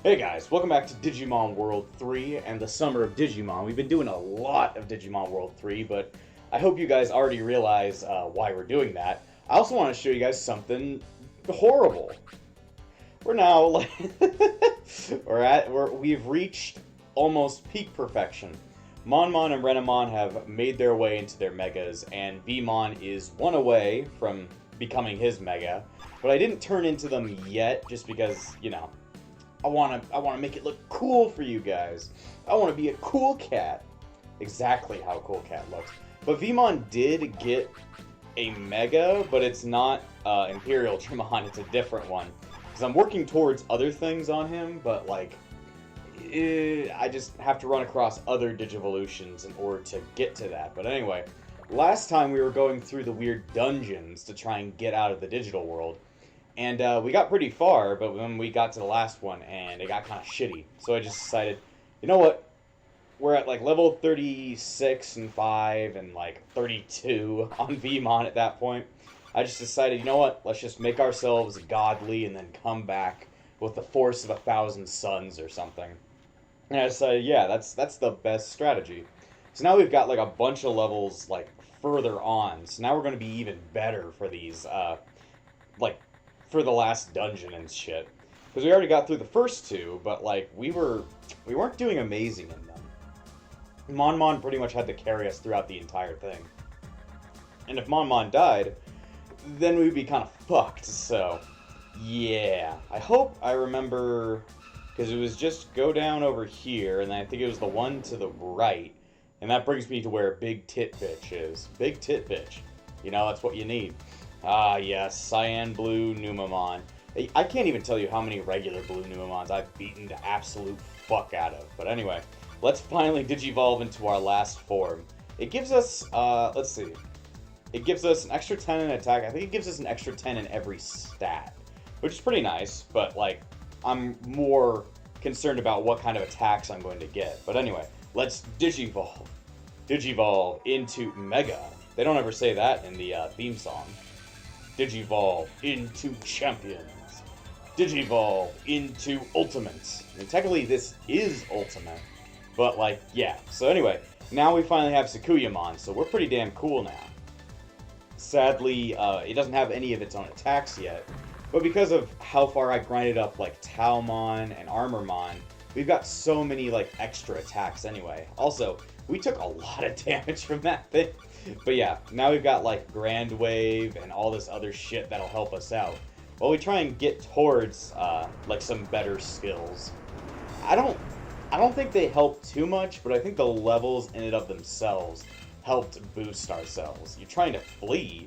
Hey guys, welcome back to Digimon World 3 and the Summer of Digimon. We've been doing a lot of Digimon World 3, but I hope you guys already realize why we're doing that. I also want to show you guys something horrible. We're now like we've reached almost peak perfection. Monmon and Renamon have made their way into their megas, and Vmon is one away from becoming his mega. But I didn't turn into them yet, just because, I wanna make it look cool for you guys. I wanna be a cool cat. Exactly how a cool cat looks. But Vmon did get a Mega, but it's not Imperial Dramon, it's a different one. Because I'm working towards other things on him, but I just have to run across other Digivolutions in order to get to that. But anyway, last time we were going through the weird dungeons to try and get out of the digital world. And we got pretty far, but then we got to the last one, and it got kind of shitty. So I just decided, you know what? We're at like level 36 and 5 and like 32 on Vmon at that point. I just decided, you know what? Let's just make ourselves godly and then come back with the force of 1,000 suns or something. And I decided, yeah, that's the best strategy. So now we've got like a bunch of levels like further on. So now we're going to be even better for these like for the last dungeon and shit. Because we already got through the first two, but like we weren't doing amazing in them. Monmon pretty much had to carry us throughout the entire thing. And if Monmon died, then we'd be kind of fucked. So yeah, I hope I remember, because it was just go down over here, and then I think it was the one to the right, and that brings me to where Big Tit Bitch is. Big Tit Bitch. You know, that's what you need. Ah, yes, Cyan Blue Numamon. I can't even tell you how many regular Blue Numamons I've beaten the absolute fuck out of. But anyway, let's finally Digivolve into our last form. It gives us, let's see. It gives us an extra 10 in attack. I think it gives us an extra 10 in every stat, which is pretty nice, but like, I'm more concerned about what kind of attacks I'm going to get. But anyway, let's Digivolve. Digivolve into Mega. They don't ever say that in the theme song. Digivolve into Champions. Digivolve into Ultimates. I mean, technically this is Ultimate, but like, yeah. So anyway, now we finally have Sakuyamon, so we're pretty damn cool now. Sadly, it doesn't have any of its own attacks yet, but because of how far I grinded up like Taomon and Armormon, we've got so many like extra attacks anyway. Also, we took a lot of damage from that thing. But yeah, now we've got like Grand Wave and all this other shit that'll help us out while we try and get towards like some better skills. I don't think they help too much, but I think the levels in and of themselves helped boost ourselves. You're trying to flee.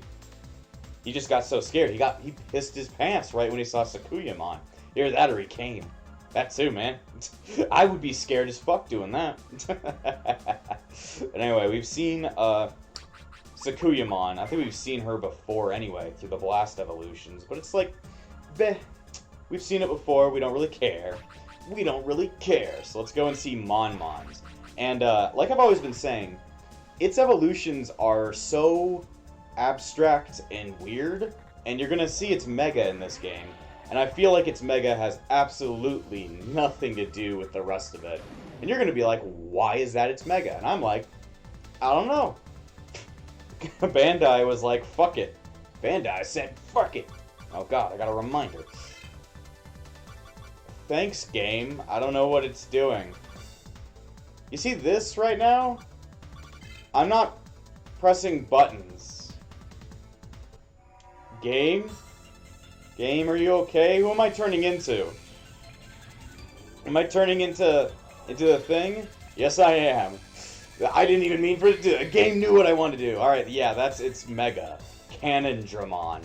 He just got so scared. He pissed his pants right when he saw Sakuyamon. Either that or he came. That too, man. I would be scared as fuck doing that. But anyway, we've seen Sakuyamon. I think we've seen her before anyway, through the Blast evolutions, but it's like, bleh. We've seen it before, we don't really care. We don't really care, so let's go and see Monmon's. And like I've always been saying, its evolutions are so abstract and weird, and you're gonna see its Mega in this game, and I feel like its Mega has absolutely nothing to do with the rest of it. And you're gonna be like, why is that its Mega? And I'm like, I don't know. Bandai was like, fuck it. Bandai said, fuck it. Oh god, I got a reminder. Thanks, game. I don't know what it's doing. You see this right now? I'm not pressing buttons. Game? Game, are you okay? Who am I turning into? Am I turning into the thing? Yes, I am. I didn't even mean for it to do. The game knew what I wanted to do. Alright, yeah, that's its Mega. Cannon Dramon.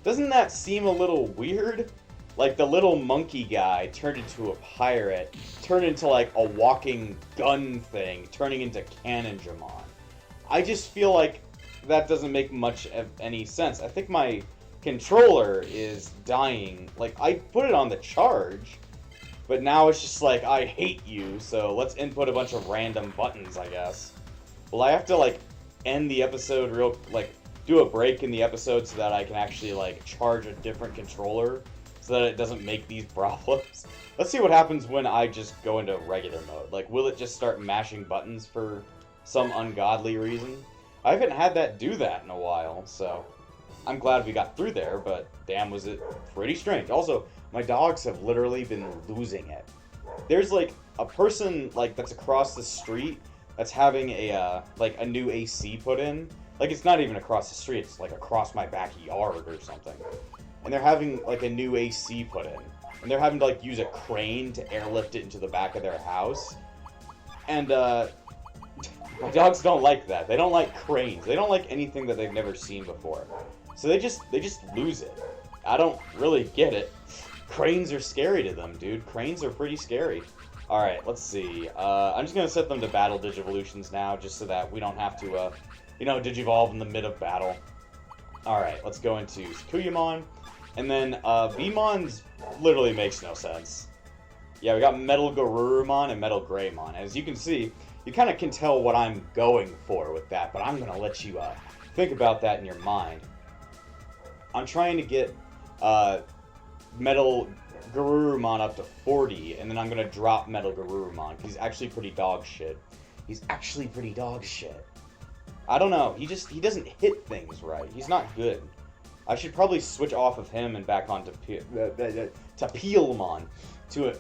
Doesn't that seem a little weird? Like the little monkey guy turned into a pirate, turned into like a walking gun thing, turning into Cannon Dramon. I just feel like that doesn't make much of any sense. I think my controller is dying. Like, I put it on the charge, but now it's just like, I hate you, so let's input a bunch of random buttons, I guess. Will I have to, like, end the episode do a break in the episode so that I can actually, like, charge a different controller? Because so that it doesn't make these problems. Let's see what happens when I just go into regular mode. Like, will it just start mashing buttons for some ungodly reason? I haven't had that do that in a while, so I'm glad we got through there, but damn was it pretty strange. Also, my dogs have literally been losing it. There's like a person like that's across the street that's having a like a new AC put in. Like, it's not even across the street, it's like across my backyard or something. And they're having like a new AC put in. And they're having to like use a crane to airlift it into the back of their house. And my dogs don't like that. They don't like cranes. They don't like anything that they've never seen before. So they just lose it. I don't really get it. Cranes are scary to them, dude. Cranes are pretty scary. Alright, let's see. I'm just gonna set them to battle Digivolutions now, just so that we don't have to, you know, Digivolve in the mid of battle. Alright, let's go into Sakuyamon. And then, Beemons literally makes no sense. Yeah, we got Metal Garurumon and Metal Greymon. As you can see, you kind of can tell what I'm going for with that, but I'm gonna let you, think about that in your mind. I'm trying to get, Metal Garurumon up to 40, and then I'm gonna drop Metal Garurumon, because he's actually pretty dog shit. He's actually pretty dog shit. I don't know, he doesn't hit things right. He's not good. I should probably switch off of him and back on to Peelmon, to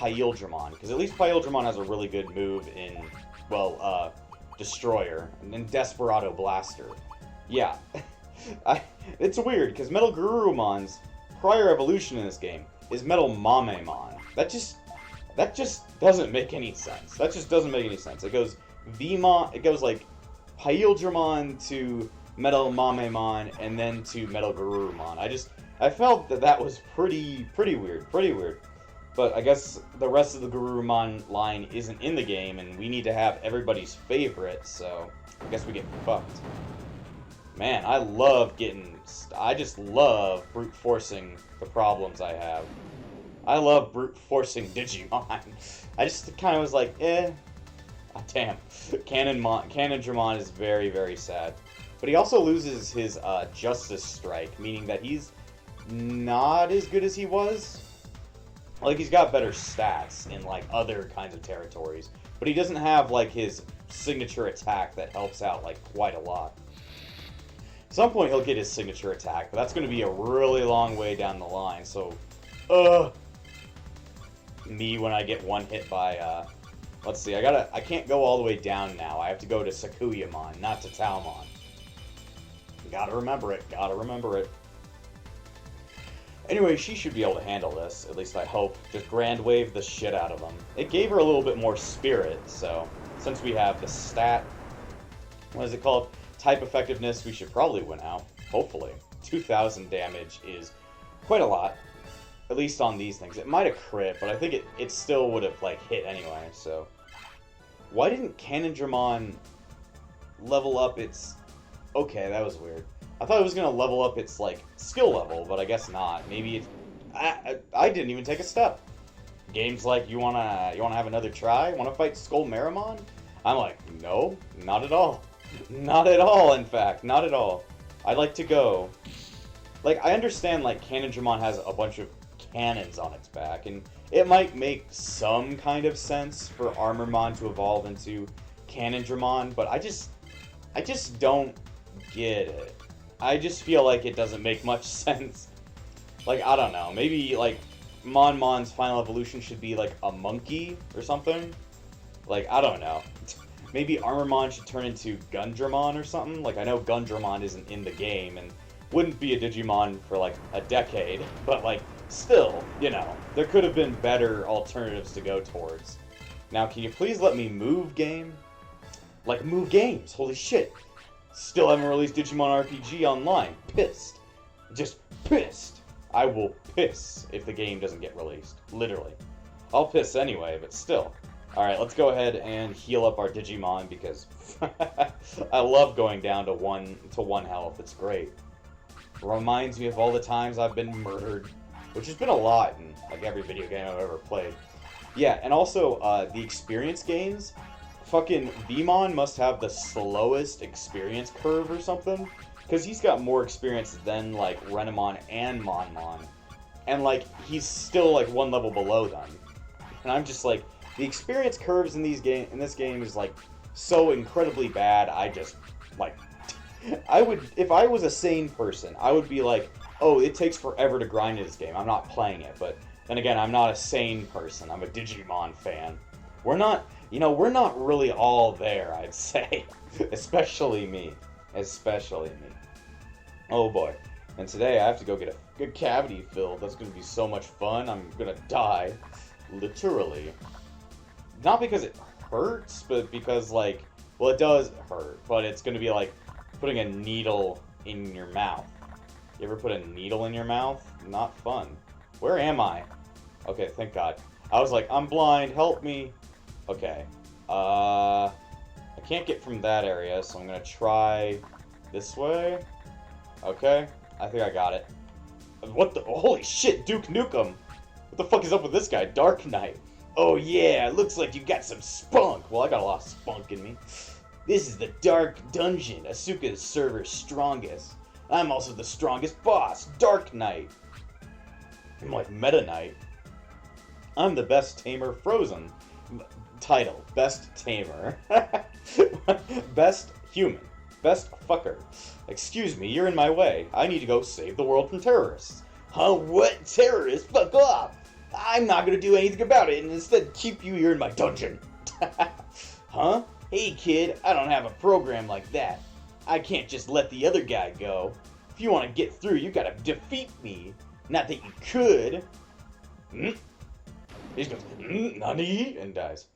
Pyildramon, because at least Pyildramon has a really good move in, well, Destroyer, and then Desperado Blaster. Yeah. It's weird, because Metal Garurumon's prior evolution in this game is Metal Mamemon. That just doesn't make any sense. That just doesn't make any sense. It goes like Pyildramon to Metal Mamemon and then to Metal Garurumon. I felt that was pretty weird. But I guess the rest of the Garurumon line isn't in the game, and we need to have everybody's favorite, so I guess we get fucked. Man, I just love brute forcing the problems I have. I love brute forcing Digimon. I just kind of was like, oh, damn. Canondramon is very sad. But he also loses his Justice Strike, meaning that he's not as good as he was. Like, he's got better stats in, like, other kinds of territories. But he doesn't have, like, his signature attack that helps out, like, quite a lot. At some point he'll get his signature attack, but that's going to be a really long way down the line, so... Me when I get one hit by, let's see, I can't go all the way down now. I have to go to Sakuyamon, not to Taomon. Gotta remember it. Anyway, she should be able to handle this, at least I hope. Just Grand Wave the shit out of him. It gave her a little bit more spirit, so since we have the stat, what is it called? Type effectiveness, we should probably win out. Hopefully. 2,000 damage is quite a lot, at least on these things. It might have crit, but I think it still would have, like, hit anyway, so. Why didn't Canondramon level up its... Okay, that was weird. I thought it was going to level up its, like, skill level, but I guess not. Maybe it's... I didn't even take a step. Game's like, you wanna have another try? Wanna fight Skullmeramon? I'm like, no, not at all. Not at all, in fact. Not at all. I'd like to go... Like, I understand, like, Canondramon has a bunch of cannons on its back, and it might make some kind of sense for Armormon to evolve into Canondramon, but I just don't get it. I just feel like it doesn't make much sense. Like, I don't know, maybe, like, Monmon's final evolution should be, like, a monkey or something? Like, I don't know. Maybe Armormon should turn into Gundramon or something? Like, I know Gundramon isn't in the game, and wouldn't be a Digimon for, like, a decade, but, like, still, you know, there could have been better alternatives to go towards. Now, can you please let me move, game? Like, move games, holy shit. Still haven't released Digimon RPG Online. Pissed. Just pissed. I will piss if the game doesn't get released. Literally. I'll piss anyway, but still. Alright, let's go ahead and heal up our Digimon, because I love going down to one health. It's great. Reminds me of all the times I've been murdered, which has been a lot in, like, every video game I've ever played. Yeah, and also, the experience gains, fucking Veemon must have the slowest experience curve or something, because he's got more experience than, like, Renamon and Monmon. and like he's still like one level below them, and I'm just like, the experience curves in this game is like so incredibly bad. I just like, I would, if I was a sane person, I would be like, oh, it takes forever to grind in this game, I'm not playing it. But then again, I'm not a sane person, I'm a Digimon fan. We're not, we're not really all there, I'd say. Especially me. Especially me. Oh boy. And today I have to go get a good cavity filled. That's going to be so much fun. I'm going to die. Literally. Not because it hurts, but because, like, well, it does hurt, but it's going to be like putting a needle in your mouth. You ever put a needle in your mouth? Not fun. Where am I? Okay, thank God. I was like, I'm blind, help me. Okay. I can't get from that area, so I'm going to try this way. Okay. I think I got it. What the? Holy shit, Duke Nukem! What the fuck is up with this guy? Dark Knight. Oh yeah, looks like you got some spunk. Well, I got a lot of spunk in me. This is the Dark Dungeon, Asuka's server's strongest. I'm also the strongest boss, Dark Knight. I'm like Meta Knight. I'm the best tamer frozen. Title, best tamer. Best human. Best fucker. Excuse me, you're in my way. I need to go save the world from terrorists. Huh? What? Terrorists? Fuck off! I'm not gonna do anything about it and instead keep you here in my dungeon. Huh? Hey kid, I don't have a program like that. I can't just let the other guy go. If you want to get through, you gotta defeat me. Not that you could. He just goes, Nani? And dies.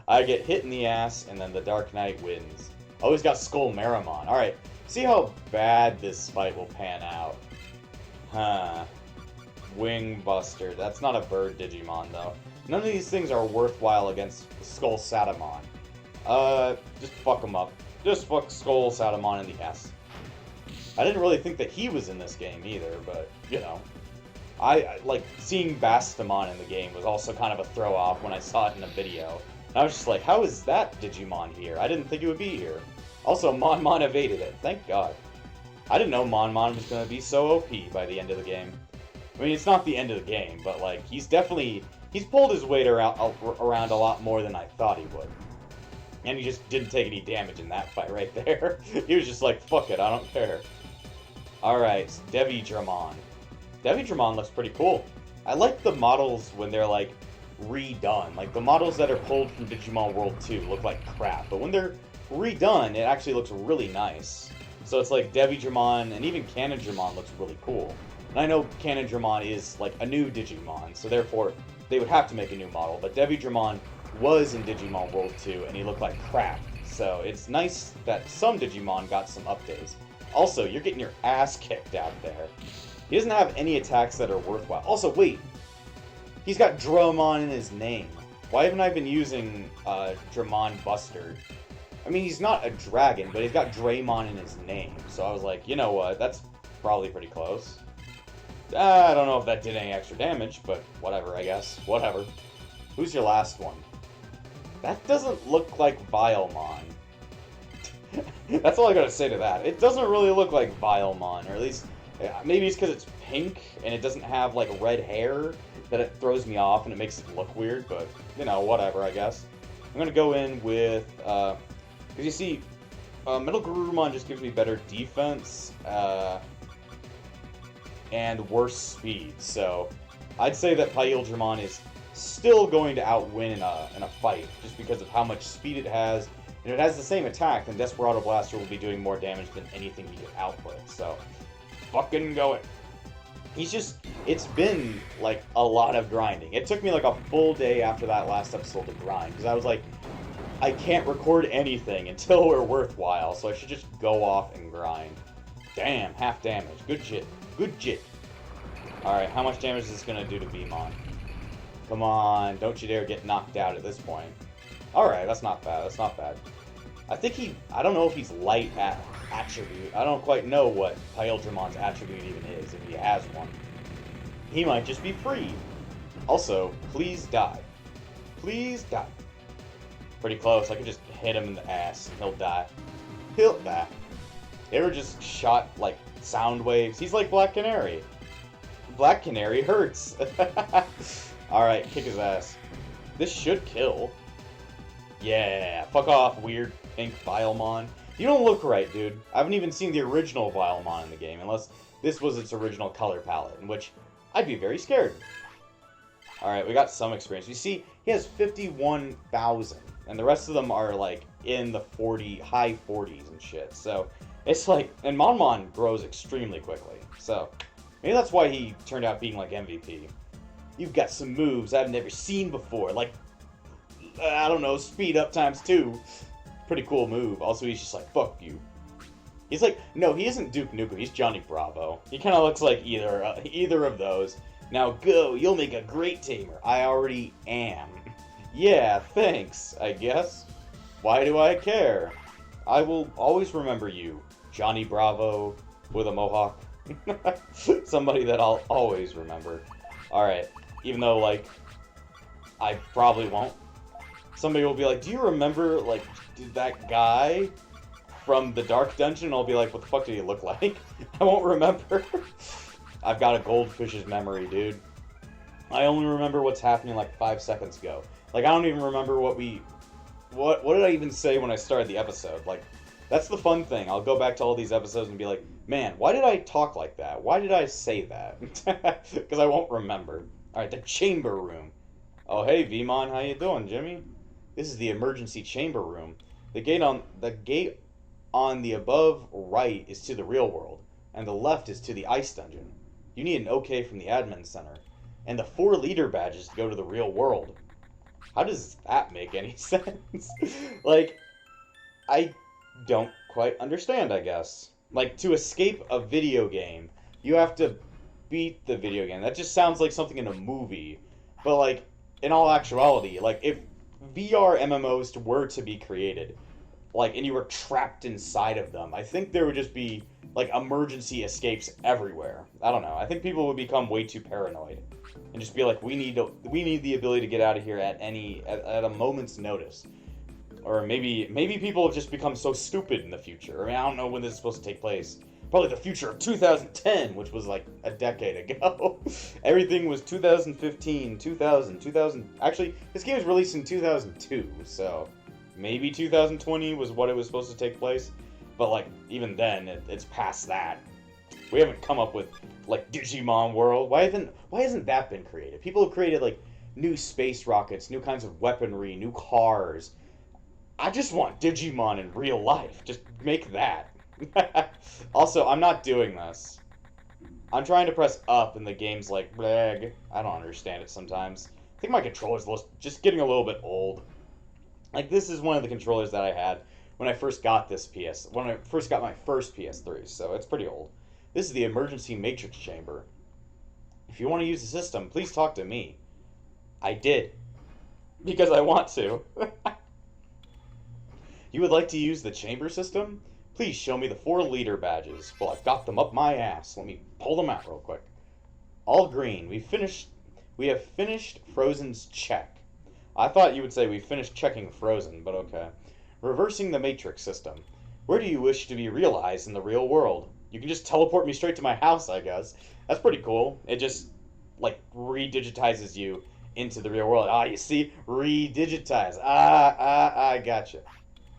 I get hit in the ass and then the Dark Knight wins. Oh, he's got Skull Marimon. Alright, see how bad this fight will pan out. Huh. Wing Buster. That's not a bird Digimon, though. None of these things are worthwhile against Skull Satamon. Just fuck him up. Just fuck Skull Satamon in the ass. I didn't really think that he was in this game either, but, I like, seeing Bastamon in the game was also kind of a throw-off when I saw it in a video. I was just like, how is that Digimon here? I didn't think it would be here. Also, Mon evaded it. Thank God. I didn't know Mon was going to be so OP by the end of the game. I mean, it's not the end of the game, but, like, he's pulled his weight around a lot more than I thought he would. And he just didn't take any damage in that fight right there. He was just like, fuck it, I don't care. Alright, Digimon. Digimon looks pretty cool. I like the models when they're, like, redone. Like, the models that are pulled from Digimon World 2 look like crap, but when they're redone, it actually looks really nice. So it's like Digimon and even Canonjamon looks really cool. And I know Canonjamon is like a new Digimon, so therefore they would have to make a new model, but Digimon was in Digimon World 2 and he looked like crap. So it's nice that some Digimon got some updates. Also, you're getting your ass kicked out there. He doesn't have any attacks that are worthwhile. Also, wait. He's got Dramon in his name. Why haven't I been using Dramon Buster? I mean, he's not a dragon, but he's got Draymon in his name. So I was like, you know what? That's probably pretty close. I don't know if that did any extra damage, but whatever, I guess. Whatever. Who's your last one? That doesn't look like Vilemon. That's all I gotta say to that. It doesn't really look like Vilemon, or at least, maybe it's because it's pink and it doesn't have, like, red hair that it throws me off and it makes it look weird, but, whatever, I guess. I'm gonna go in with, because you see, Metal Garurumon just gives me better defense, and worse speed, so I'd say that Paildramon is still going to outwin in a fight, just because of how much speed it has. And if it has the same attack, then Desperado Blaster will be doing more damage than anything he could output, so fucking go it. It's been, like, a lot of grinding. It took me, like, a full day after that last episode to grind, because I was like, I can't record anything until we're worthwhile, so I should just go off and grind. Damn, half damage. Good shit. Good shit. Alright, how much damage is this gonna do to Beamon? Come on, don't you dare get knocked out at this point. Alright, that's not bad, that's not bad. I don't know if he's light at attribute. I don't quite know what Paildramon's attribute even is, if he has one. He might just be free. Also, please die. Please die. Pretty close, I could just hit him in the ass and he'll die. He'll die. You ever just shot, like, sound waves? He's like Black Canary. Black Canary hurts. Alright, kick his ass. This should kill. Yeah, fuck off, weird pink Vilemon. You don't look right, dude. I haven't even seen the original Vilemon in the game, unless this was its original color palette, in which I'd be very scared. Alright, we got some experience. You see, he has 51,000, and the rest of them are, like, in the high 40s and shit. So, it's like, and Mon grows extremely quickly. So, maybe that's why he turned out being, like, MVP. You've got some moves I've never seen before, like, I don't know, speed up ×2. Pretty cool move. Also, he's just like, fuck you. He's like, no, he isn't Duke Nukem, he's Johnny Bravo. He kind of looks like either of those. Now go, you'll make a great tamer. I already am. Yeah, thanks, I guess. Why do I care? I will always remember you, Johnny Bravo with a mohawk. Somebody that I'll always remember. Alright, even though, like, I probably won't. Somebody will be like, do you remember, like, that guy from the Dark Dungeon? I'll be like, what the fuck did he look like? I won't remember. I've got a goldfish's memory, dude. I only remember what's happening like 5 seconds ago. Like, I don't even remember what did I even say when I started the episode? Like, that's the fun thing. I'll go back to all these episodes and be like, man, why did I talk like that? Why did I say that? Because I won't remember. Alright, the chamber room. Oh, hey, Vmon, how you doing, Jimmy? This is the emergency chamber room. The gate on the above right is to the real world, and the left is to the ice dungeon. You need an OK from the admin center, and the 4 leader badges to go to the real world. How does that make any sense? Like, I don't quite understand, I guess. Like, to escape a video game, you have to beat the video game. That just sounds like something in a movie. But, like, in all actuality, like, if VR MMOs were to be created, like, and you were trapped inside of them, I think there would just be, like, emergency escapes everywhere. I don't know. I think people would become way too paranoid and just be like, we need the ability to get out of here at a moment's notice. Or maybe people have just become so stupid in the future. I mean, I don't know when this is supposed to take place. Probably the future of 2010, which was like a decade ago. Everything was 2015, 2000. Actually, this game was released in 2002, so maybe 2020 was what it was supposed to take place. But, like, even then, it's past that. We haven't come up with, like, Digimon World. Why hasn't that been created? People have created, like, new space rockets, new kinds of weaponry, new cars. I just want Digimon in real life. Just make that. Also, I'm not doing this. I'm trying to press up and the game's like, blag. I don't understand it sometimes. I think my controller's just getting a little bit old. Like, this is one of the controllers that I had when I first got when I first got my first PS3, so it's pretty old. This is the emergency matrix chamber. If you want to use the system, please talk to me. I did. Because I want to. You would like to use the chamber system? Please show me the 4 leader badges. Well, I've got them up my ass. Let me pull them out real quick. All green. We have finished Frozen's check. I thought you would say we finished checking Frozen, but okay. Reversing the matrix system. Where do you wish to be realized in the real world? You can just teleport me straight to my house, I guess. That's pretty cool. It just, like, redigitizes you into the real world. Ah, you see? Redigitize. I gotcha.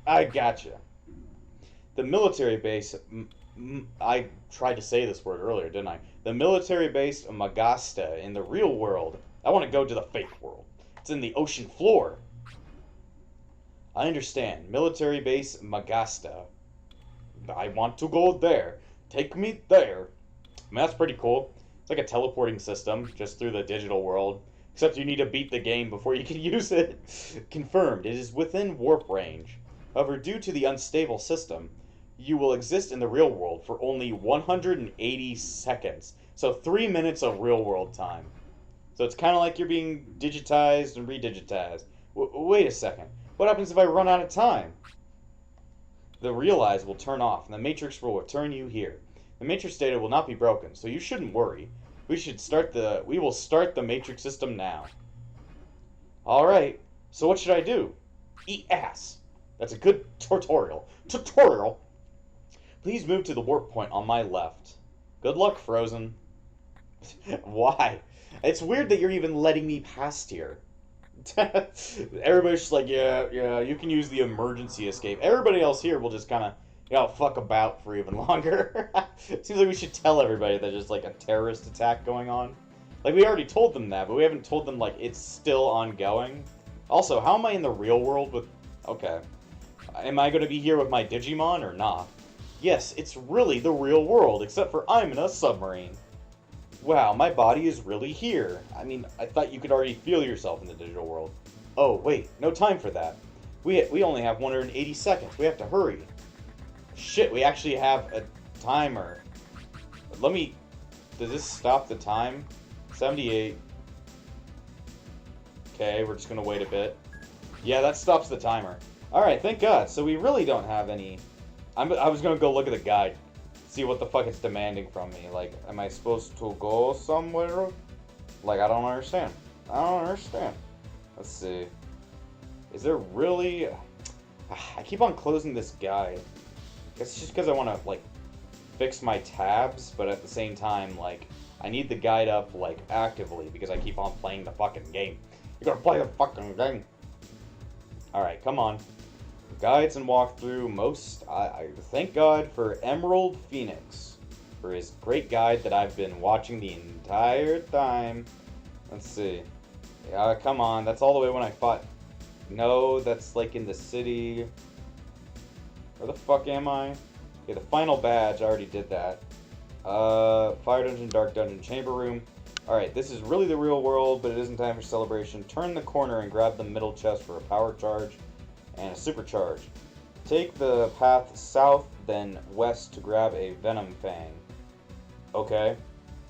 I gotcha. The military base... I tried to say this word earlier, didn't I? The military base of Magasta in the real world. I want to go to the fake world. It's in the ocean floor. I understand. Military base Magasta. I want to go there. Take me there. I mean, that's pretty cool. It's like a teleporting system, just through the digital world. Except you need to beat the game before you can use it. Confirmed. It is within warp range. However, due to the unstable system, you will exist in the real world for only 180 seconds. So 3 minutes of real world time. So it's kind of like you're being digitized and redigitized. Wait a second. What happens if I run out of time? The realize will turn off, and the matrix will return you here. The matrix data will not be broken, so you shouldn't worry. We will start the matrix system now. Alright, so what should I do? Eat ass. That's a good tutorial. Please move to the warp point on my left. Good luck, Frozen. Why? It's weird that you're even letting me past here. Everybody's just like, yeah, yeah, you can use the emergency escape. Everybody else here will just kind of, fuck about for even longer. Seems like we should tell everybody that there's like a terrorist attack going on. Like, we already told them that, but we haven't told them, like, it's still ongoing. Also, how am I in the real world with... Okay. Am I going to be here with my Digimon or not? Yes, it's really the real world, except for I'm in a submarine. Wow, my body is really here. I mean, I thought you could already feel yourself in the digital world. Oh, wait, no time for that. We only have 180 seconds. We have to hurry. Shit, we actually have a timer. Let me... Does this stop the time? 78. Okay, we're just gonna wait a bit. Yeah, that stops the timer. Alright, thank God. So we really don't have any... I was gonna go look at the guide. See what the fuck it's demanding from me. Like, am I supposed to go somewhere? Like, I don't understand. I don't understand. Let's see. Is there really... I keep on closing this guide. I guess it's just because I want to, like, fix my tabs, but at the same time, like, I need the guide up, like, actively, because I keep on playing the fucking game. You gotta play the fucking game. Alright, come on. Guides and walkthrough, I thank God for Emerald Phoenix, for his great guide that I've been watching the entire time. Let's see. Come on, that's all the way when I fought. No, that's like in the city. Where the fuck am I? Okay, the final badge, I already did that. Fire dungeon, dark dungeon, chamber room. Alright, this is really the real world, but it isn't time for celebration. Turn the corner and grab the middle chest for a power charge and a supercharge. Take the path south, then west to grab a Venom Fang. Okay.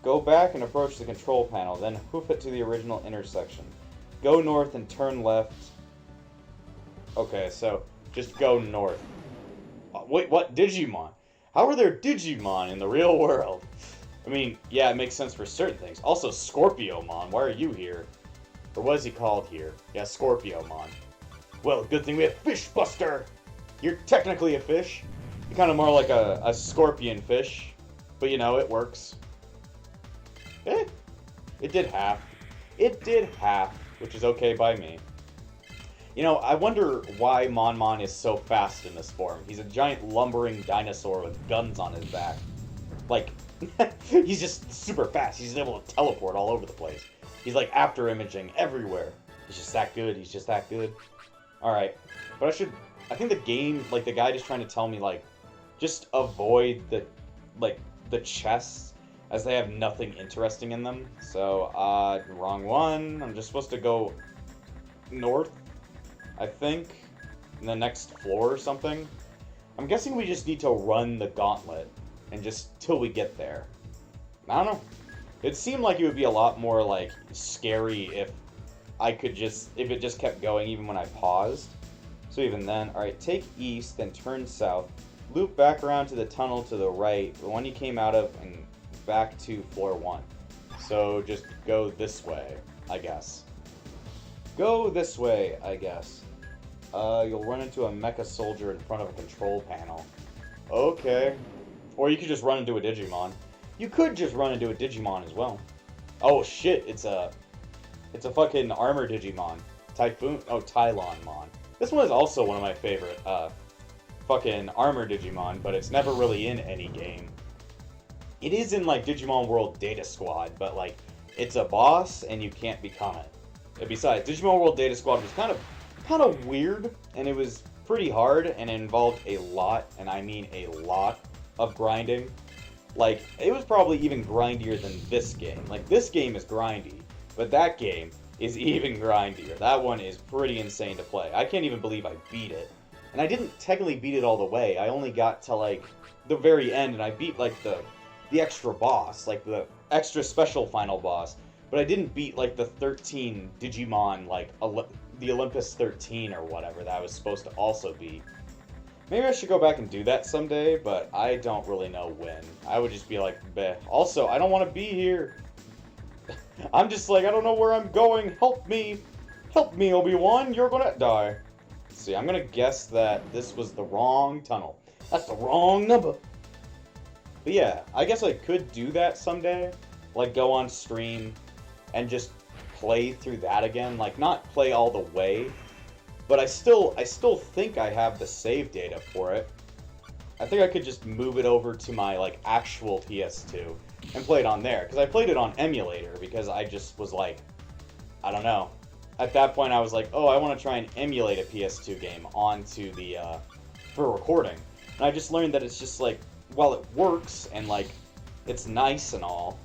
Go back and approach the control panel, then hoof it to the original intersection. Go north and turn left. Okay, so just go north. Wait, what? Digimon? How are there Digimon in the real world? I mean, yeah, it makes sense for certain things. Also, Scorpiomon, why are you here? Or what is he called here? Yeah, Scorpiomon. Well, good thing we have Fish Buster! You're technically a fish. You're kind of more like a scorpion fish. But you know, it works. It did half. It did half, which is okay by me. You know, I wonder why Mon is so fast in this form. He's a giant lumbering dinosaur with guns on his back. Like, he's just super fast. He's able to teleport all over the place. He's like after imaging everywhere. He's just that good. He's just that good. Alright. But I think the game, like the guide is trying to tell me, like, just avoid the chests, as they have nothing interesting in them. So, wrong one. I'm just supposed to go north, I think, in the next floor or something. I'm guessing we just need to run the gauntlet, and just till we get there. I don't know. It seemed like it would be a lot more, like, scary if it just kept going even when I paused. So even then, alright, take east, then turn south, loop back around to the tunnel to the right, the one you came out of, and back to floor 1. So just go this way, I guess. Go this way, I guess. You'll run into a mecha soldier in front of a control panel. Okay. Or you could just run into a Digimon. You could just run into a Digimon as well. Oh shit, it's a fucking armor Digimon. Tylonmon. This one is also one of my favorite, fucking armor Digimon, but it's never really in any game. It is in, like, Digimon World Data Squad, but, like, it's a boss, and you can't become it. And besides, Digimon World Data Squad was kind of weird, and it was pretty hard, and it involved a lot, and I mean a lot, of grinding. Like, it was probably even grindier than this game. Like, this game is grindy, but that game is even grindier. That one is pretty insane to play. I can't even believe I beat it. And I didn't technically beat it all the way. I only got to, like, the very end, and I beat, like, the extra boss, like, the extra special final boss. But I didn't beat, like, the 13 Digimon, like, the Olympus 13 or whatever that I was supposed to also beat. Maybe I should go back and do that someday, but I don't really know when. I would just be like, bleh. Also, I don't want to be here. I'm just like, I don't know where I'm going. Help me. Help me, Obi-Wan. You're gonna die. Let's see, I'm gonna guess that this was the wrong tunnel. That's the wrong number. But yeah, I guess I could do that someday. like go on stream and just play through that again. Like not play all the way, but I still think I have the save data for it. I think I could just move it over to my like actual PS2 and play it on there, because I played it on emulator because I just was like, I don't know. At that point I was like, oh, I want to try and emulate a PS2 game onto the for recording. And I just learned that it's just like, while it works and like it's nice and all,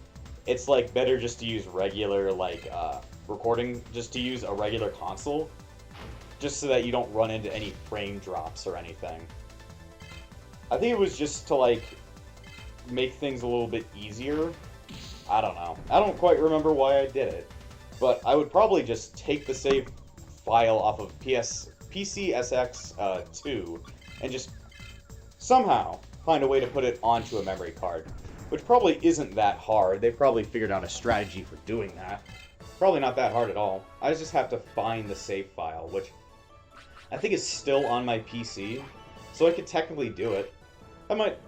it's like better just to use regular like recording, just to use a regular console, just so that you don't run into any frame drops or anything. I think it was just to like make things a little bit easier. I don't know. I don't quite remember why I did it, but I would probably just take the save file off of PCSX2 and just somehow find a way to put it onto a memory card, which probably isn't that hard. They probably figured out a strategy for doing that. Probably not that hard at all. I just have to find the save file, which I think is still on my PC, so I could technically do it.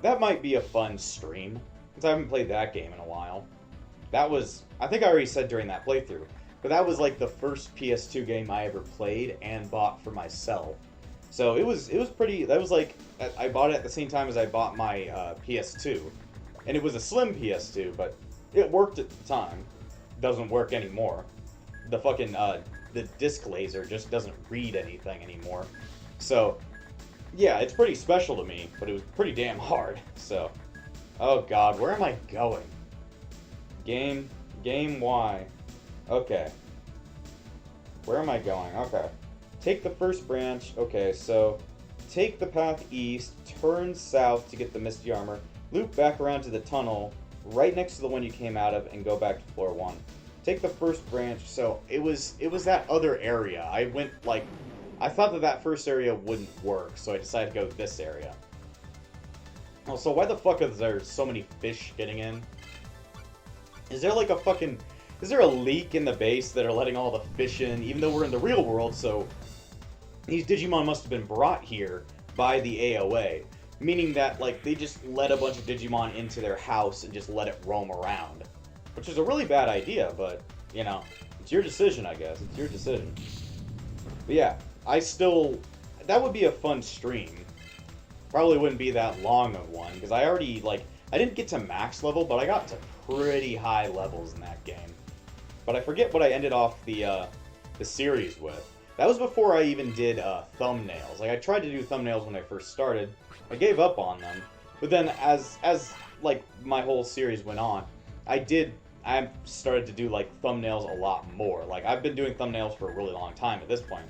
That might be a fun stream, because I haven't played that game in a while. That was, I think I already said during that playthrough, but that was like the first PS2 game I ever played and bought for myself. So it was pretty, that was like, I bought it at the same time as I bought my PS2. And it was a slim PS2, but it worked at the time. Doesn't work anymore. The fucking, the disc laser just doesn't read anything anymore. So, yeah, it's pretty special to me, but it was pretty damn hard, so. Oh god, where am I going? Game Y. Okay. Where am I going? Okay. Take the first branch. Okay, so take the path east, turn south to get the Misty Armor, loop back around to the tunnel right next to the one you came out of, and go back to floor 1. Take the first branch. So it was that other area. I went like, I thought that first area wouldn't work, so I decided to go to this area. Also, why the fuck is there so many fish getting in? Is there like a fucking, is there a leak in the base that are letting all the fish in, even though we're in the real world? So these Digimon must have been brought here by the AOA, meaning that like they just let a bunch of Digimon into their house and just let it roam around, which is a really bad idea, but you know, it's your decision, I guess. It's your decision. But yeah, that would be a fun stream. Probably wouldn't be that long of one, because I already, like, I didn't get to max level, but I got to pretty high levels in that game. But I forget what I ended off the series with. That was before I even did thumbnails. Like, I tried to do thumbnails when I first started. I gave up on them. But then as like, my whole series went on, I started to do, like, thumbnails a lot more. Like, I've been doing thumbnails for a really long time at this point.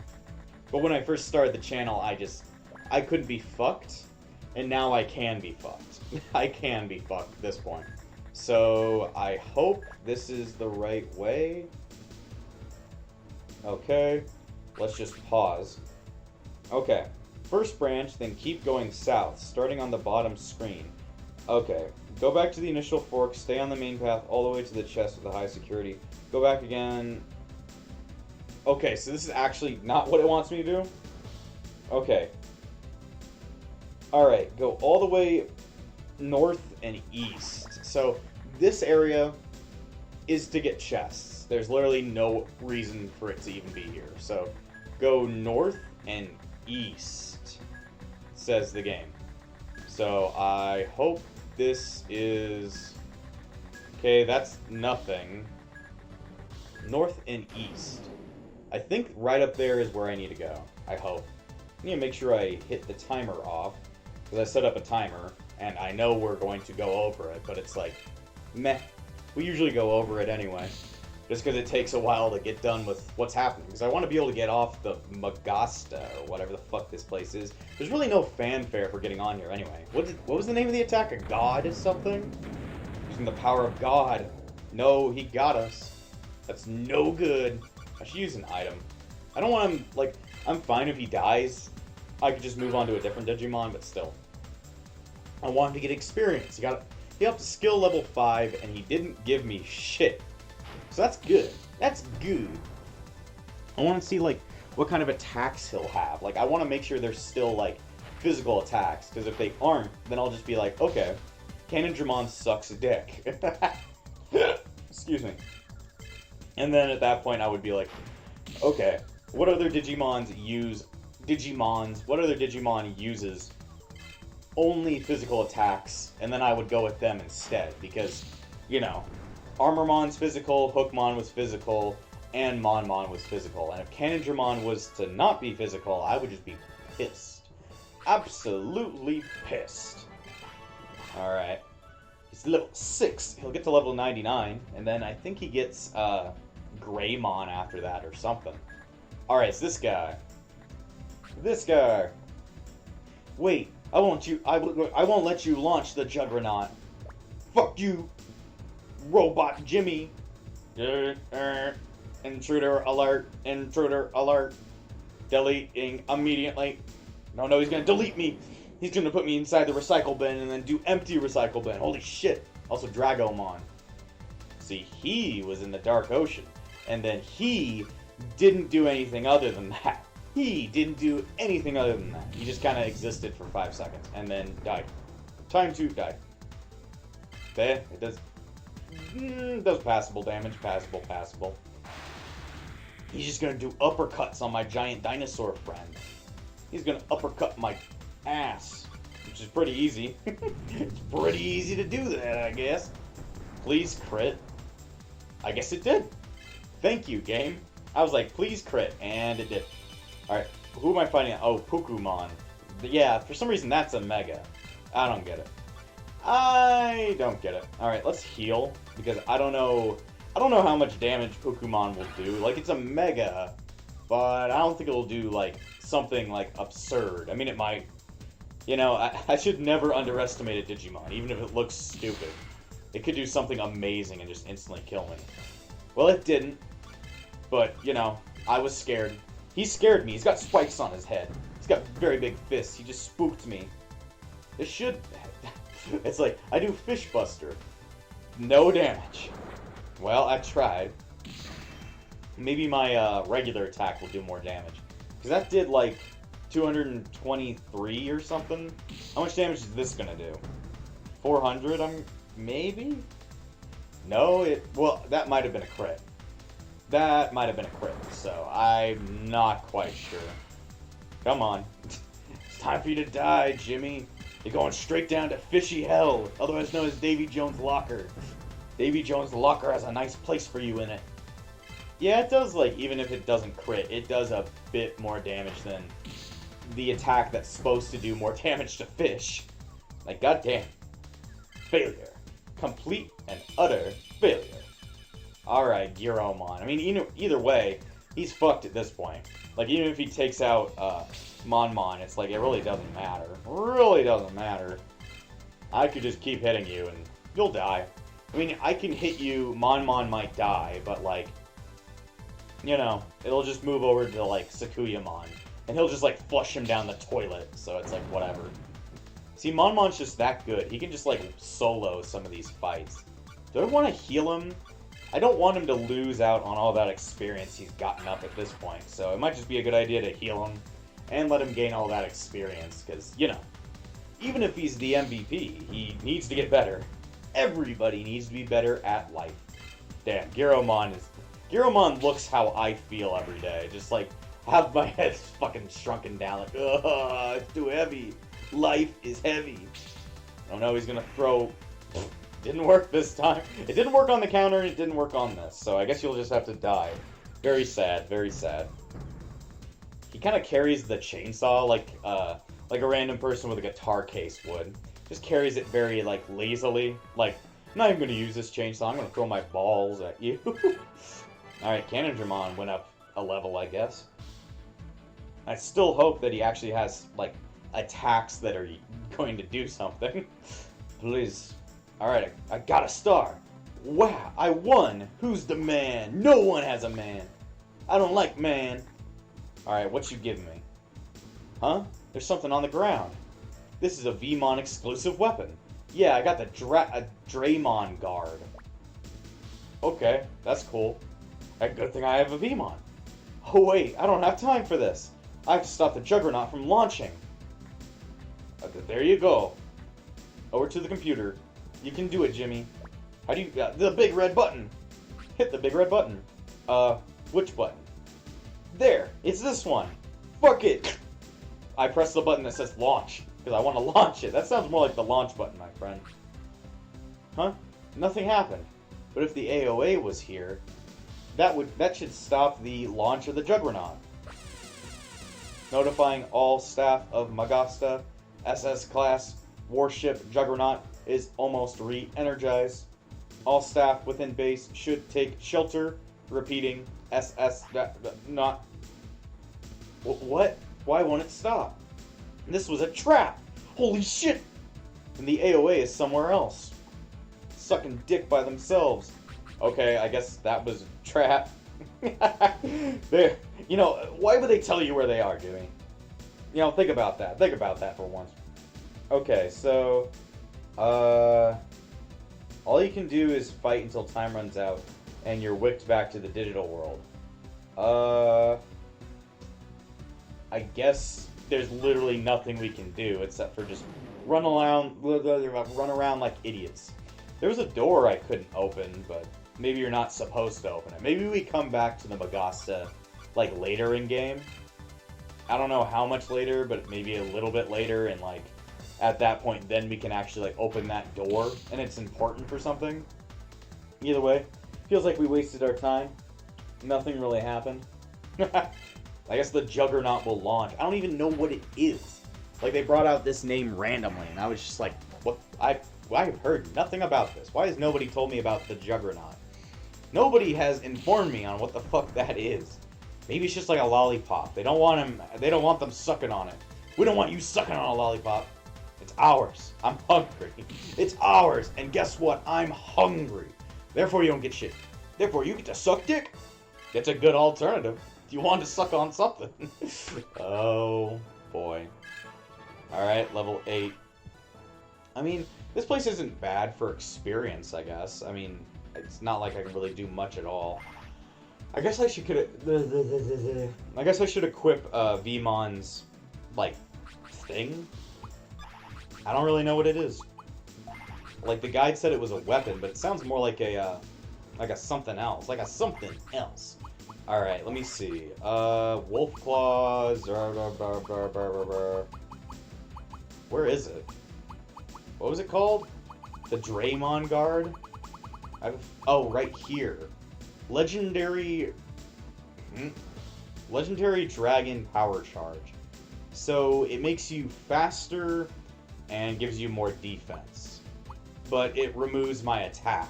But when I first started the channel, I couldn't be fucked. And now I can be fucked. I can be fucked at this point. So, I hope this is the right way. Okay. Let's just pause. Okay. First branch, then keep going south, starting on the bottom screen. Okay. Go back to the initial fork, stay on the main path all the way to the chest with the high security. Go back again. Okay, so this is actually not what it wants me to do? Okay. Alright, go all the way north and east. So, this area is to get chests. There's literally no reason for it to even be here. So, go north and east, says the game. So, I hope this is... Okay, that's nothing. North and east. I think right up there is where I need to go. I hope. I need to make sure I hit the timer off, because I set up a timer, and I know we're going to go over it, but it's like, meh. We usually go over it anyway, just because it takes a while to get done with what's happening, because I want to be able to get off the Magasta, or whatever the fuck this place is. There's really no fanfare for getting on here anyway. What was the name of the attack? A god or something? Using the power of God. No, he got us. That's no good. I should use an item. I don't want him, like, I'm fine if he dies. I could just move on to a different Digimon, but still. I want him to get experience. He up to skill level 5, and he didn't give me shit. So that's good. That's good. I want to see, like, what kind of attacks he'll have. Like, I want to make sure they're still, like, physical attacks. Because if they aren't, then I'll just be like, okay, Cannon Dramon sucks a dick. Excuse me. And then at that point I would be like, okay, what other Digimons use... what other Digimon uses only physical attacks, and then I would go with them instead, because, you know, Armormon's physical, Hookmon was physical, and Monmon was physical, and if Cannondramon was to not be physical, I would just be pissed. Absolutely pissed. Alright. He's level 6. He'll get to level 99, and then I think he gets, Greymon after that, or something. Alright, it's this guy. This guy. Wait, I won't let you launch the Juggernaut. Fuck you, Robot Jimmy. Intruder alert. Intruder alert. Deleting immediately. No, he's gonna delete me. He's gonna put me inside the recycle bin and then do empty recycle bin. Holy shit. Also, Dragomon. See, he was in the Dark Ocean. And then he didn't do anything other than that. He didn't do anything other than that. He just kind of existed for 5 seconds and then died. Time to die. There, it does passable damage. Passable. He's just gonna do uppercuts on my giant dinosaur friend. He's gonna uppercut my ass, which is pretty easy. It's pretty easy to do that, I guess. Please crit. I guess it did. Thank you, game. I was like, please crit, and it did. Alright, who am I fighting? Oh, Pukumon. Yeah, for some reason that's a Mega. I don't get it. Alright, let's heal, because I don't know how much damage Pukumon will do. Like, it's a Mega, but I don't think it'll do, like, something, like, absurd. I mean, it might. You know, I should never underestimate a Digimon, even if it looks stupid. It could do something amazing and just instantly kill me. Well, it didn't. But, you know, I was scared. He scared me. He's got spikes on his head. He's got very big fists. He just spooked me. It should... It's like, I do Fish Buster. No damage. Well, I tried. Maybe my regular attack will do more damage. Because that did, like, 223 or something. How much damage is this gonna do? 400, maybe? No, well, that might have been a crit. That might have been a crit, so I'm not quite sure. Come on. It's time for you to die, Jimmy. You're going straight down to fishy hell, otherwise known as Davy Jones' locker. Davy Jones' locker has a nice place for you in it. Yeah, it does, like, even if it doesn't crit, it does a bit more damage than the attack that's supposed to do more damage to fish. Like, goddamn. Failure. Complete and utter failure. Alright, Giromon. I mean, either way, he's fucked at this point. Like, even if he takes out Monmon, it's like, it really doesn't matter. Really doesn't matter. I could just keep hitting you and you'll die. I mean, I can hit you, Monmon might die, but like, you know, it'll just move over to like Sakuyamon. And he'll just like flush him down the toilet, so it's like, whatever. See, Monmon's just that good. He can just like solo some of these fights. Do I want to heal him? I don't want him to lose out on all that experience he's gotten up at this point, so it might just be a good idea to heal him and let him gain all that experience, because, you know, even if he's the MVP, he needs to get better. Everybody needs to be better at life. Damn, Giromon looks how I feel every day, just like, have my head fucking shrunken down, like, ugh, it's too heavy. Life is heavy. Oh no, he's gonna throw... Didn't work this time. It didn't work on the counter, and it didn't work on this, so I guess you'll just have to die. Very sad, very sad. He kind of carries the chainsaw like a random person with a guitar case would. Just carries it very, like, lazily. Like, I'm not even gonna use this chainsaw, I'm gonna throw my balls at you. Alright, Cannondramon went up a level, I guess. I still hope that he actually has, like, attacks that are going to do something. Please. Alright, I got a star. Wow, I won. Who's the man? No one has a man. I don't like man. Alright, what you giving me? Huh? There's something on the ground. This is a Vmon exclusive weapon. Yeah, I got the Draymon guard. Okay, that's cool. A good thing I have a Vmon. Oh wait, I don't have time for this. I have to stop the Juggernaut from launching. There you go. Over to the computer. You can do it, Jimmy. How do you... the big red button. Hit the big red button. Which button? There, it's this one. Fuck it. I press the button that says launch, because I want to launch it. That sounds more like the launch button, my friend. Huh? Nothing happened. But if the AOA was here, that should stop the launch of the Juggernaut. Notifying all staff of Magasta, SS class warship Juggernaut is almost re-energized. All staff within base should take shelter. Repeating, SS not. What? Why won't it stop? This was a trap! Holy shit! And the AOA is somewhere else. Sucking dick by themselves. Okay, I guess that was a trap. You know, why would they tell you where they are, Jimmy? You know, think about that. Think about that for once. Okay, so... all you can do is fight until time runs out, and you're whipped back to the digital world. I guess there's literally nothing we can do except for just run around like idiots. There was a door I couldn't open, but maybe you're not supposed to open it. Maybe we come back to the Magasta, like, later in game. I don't know how much later, but maybe a little bit later, and, like, at that point, then we can actually, like, open that door, and it's important for something. Either way, feels like we wasted our time. Nothing really happened. I guess the Juggernaut will launch. I don't even know what it is. Like, they brought out this name randomly, and I was just like, what? I've heard nothing about this. Why has nobody told me about the Juggernaut? Nobody has informed me on what the fuck that is. Maybe it's just like a lollipop. They don't want them sucking on it. We don't want you sucking on a lollipop. It's ours. I'm hungry. It's ours. And guess what? I'm hungry. Therefore, you don't get shit. Therefore, you get to suck dick. It's a good alternative. You want to suck on something. Oh, boy. Alright, level 8. I mean, this place isn't bad for experience, I guess. I mean, it's not like I can really do much at all. I guess I should equip Veemon's, like, thing? I don't really know what it is. Like, the guide said it was a weapon, but it sounds more like a something else. Like a something else. Alright, let me see. Wolf Claws. Where is it? What was it called? The Draymon Guard? Oh, right here. Legendary Dragon Power Charge. So, it makes you faster and gives you more defense. But it removes my attack.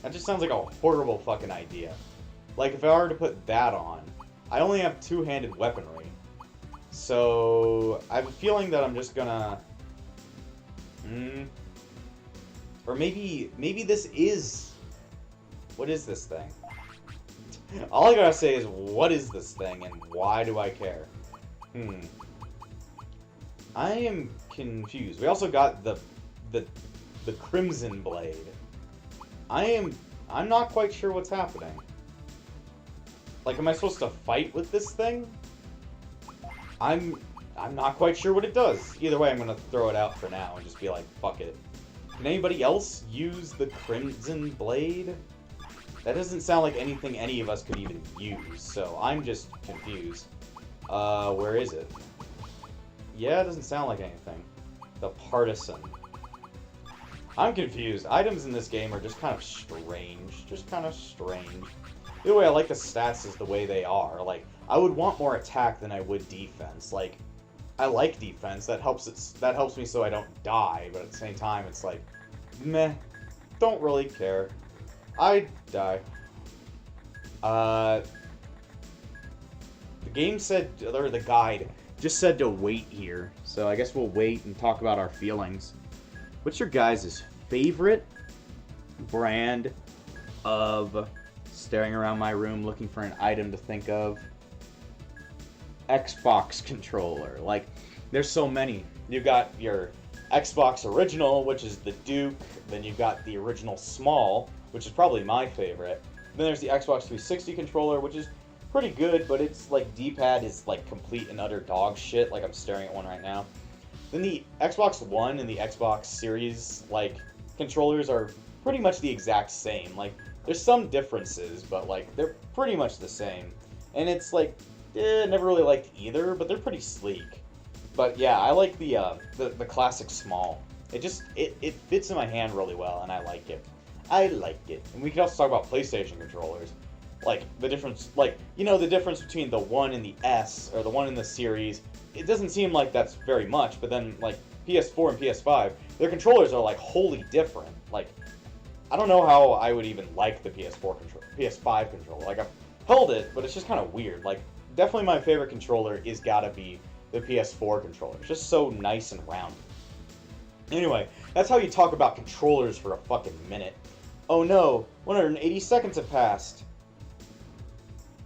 That just sounds like a horrible fucking idea. Like, if I were to put that on, I only have two-handed weaponry. So, I have a feeling that I'm just gonna... Or maybe this is... What is this thing? All I gotta say is, what is this thing, and why do I care? I am confused. We also got the Crimson Blade. I'm not quite sure what's happening. Like, am I supposed to fight with this thing? I'm not quite sure what it does. Either way, I'm gonna throw it out for now and just be like, fuck it. Can anybody else use the Crimson Blade? That doesn't sound like anything any of us could even use, so I'm just confused. Where is it? Yeah, it doesn't sound like anything. The Partisan. I'm confused. Items in this game are just kind of strange. Either way, I like the stats as the way they are. Like, I would want more attack than I would defense. Like, I like defense. That helps me so I don't die, but at the same time, it's like, meh. Don't really care. I die. The game said, or the guide just said to wait here. So I guess we'll wait and talk about our feelings. What's your guys' favorite brand of staring around my room looking for an item to think of? Xbox controller. Like, there's so many. You've got your Xbox original, which is the Duke. Then you've got the original small, which is probably my favorite. Then there's the Xbox 360 controller, which is pretty good, but it's like D-pad is like complete and utter dog shit. Like, I'm staring at one right now. Then the Xbox One and the Xbox Series, like, controllers are pretty much the exact same. Like, There's some differences, but like they're pretty much the same. And it's like, never really liked either, but they're pretty sleek. But yeah, I like the classic small. It fits in my hand really well, and I like it. I like it. And we can also talk about PlayStation controllers. Like the difference, like the difference between the one in the S or the one in the series. It doesn't seem like that's very much, but then like PS4 and PS5, their controllers are like wholly different. Like I don't know how I would even like the PS5 controller. Like I've held it, but it's just kind of weird. Like definitely my favorite controller is gotta be the PS4 controller. It's just so nice and round. Anyway, that's how you talk about controllers for a fucking minute. Oh no, 180 seconds have passed.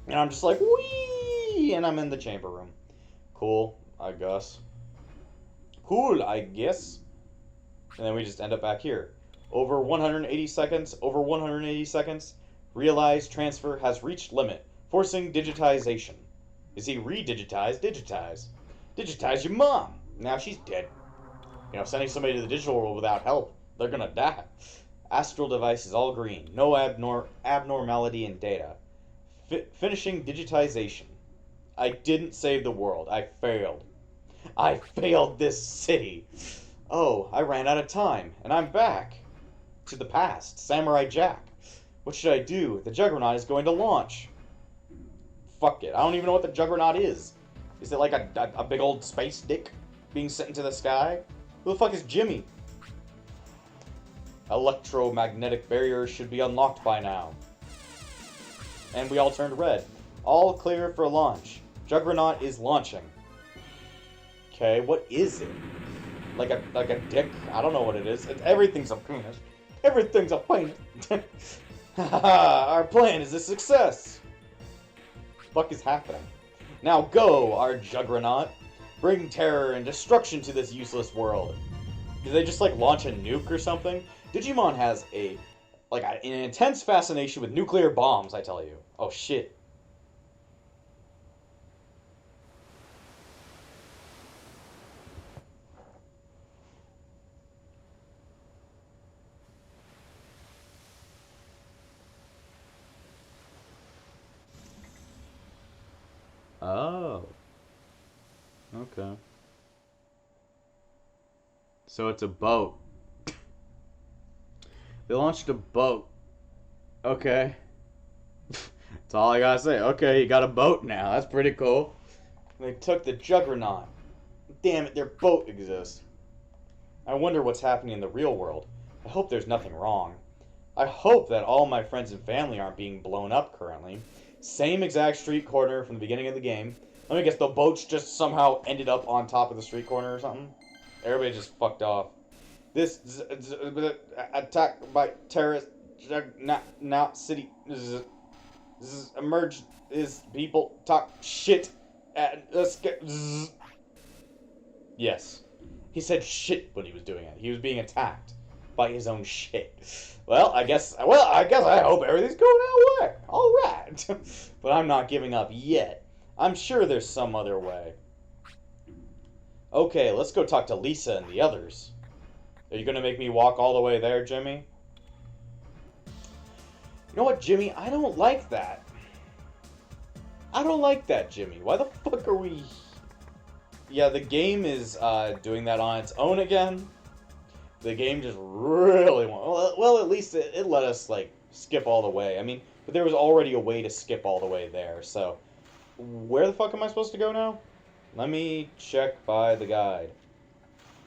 And I'm just like, wee, and I'm in the chamber room. Cool, I guess. Cool, I guess. And then we just end up back here. Over 180 seconds, over 180 seconds. Realize transfer has reached limit, forcing digitization. Is he re-digitized? Digitize. Digitize your mom. Now she's dead. Sending somebody to the digital world without help, they're gonna die. Astral device is all green. No abnormality in data. Finishing digitization. I didn't save the world. I failed. I failed this city. Oh, I ran out of time, and I'm back. To the past. Samurai Jack. What should I do? The Juggernaut is going to launch. Fuck it. I don't even know what the Juggernaut is. Is it like a big old space dick being sent into the sky? Who the fuck is Jimmy? Electromagnetic barriers should be unlocked by now. And we all turned red. All clear for launch. Juggernaut is launching. Okay, what is it? Like a dick? I don't know what it is. Everything's a penis. Everything's a penis. Our plan is a success. Fuck is happening? Now go, our Juggernaut. Bring terror and destruction to this useless world. Did they just like launch a nuke or something? Digimon has an intense fascination with nuclear bombs, I tell you. Oh shit. Oh. Okay. So it's a boat. They launched a boat. Okay. That's all I gotta say. Okay, you got a boat now. That's pretty cool. They took the Juggernaut. Damn it, their boat exists. I wonder what's happening in the real world. I hope there's nothing wrong. I hope that all my friends and family aren't being blown up currently. Same exact street corner from the beginning of the game. Let me guess, the boats just somehow ended up on top of the street corner or something? Everybody just fucked off. This attack by terrorists, not city, emerged is people talk shit at us. Yes. He said shit when he was doing it. He was being attacked by his own shit. I guess I hope everything's going our way. All right. But I'm not giving up yet. I'm sure there's some other way. Okay, let's go talk to Lisa and the others. Are you going to make me walk all the way there, Jimmy? You know what, Jimmy? I don't like that. I don't like that, Jimmy. Why the fuck are we... Yeah, the game is doing that on its own again. The game just really won't... Well, at least it let us, like, skip all the way. I mean, but there was already a way to skip all the way there, so... Where the fuck am I supposed to go now? Let me check by the guide.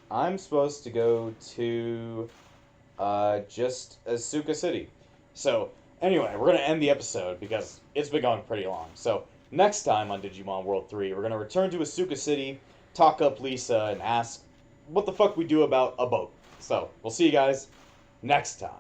I'm supposed to go to just Asuka City. So, anyway, we're going to end the episode because it's been going pretty long. So, next time on Digimon World 3, we're going to return to Asuka City, talk up Lisa, and ask what the fuck we do about a boat. So, we'll see you guys next time.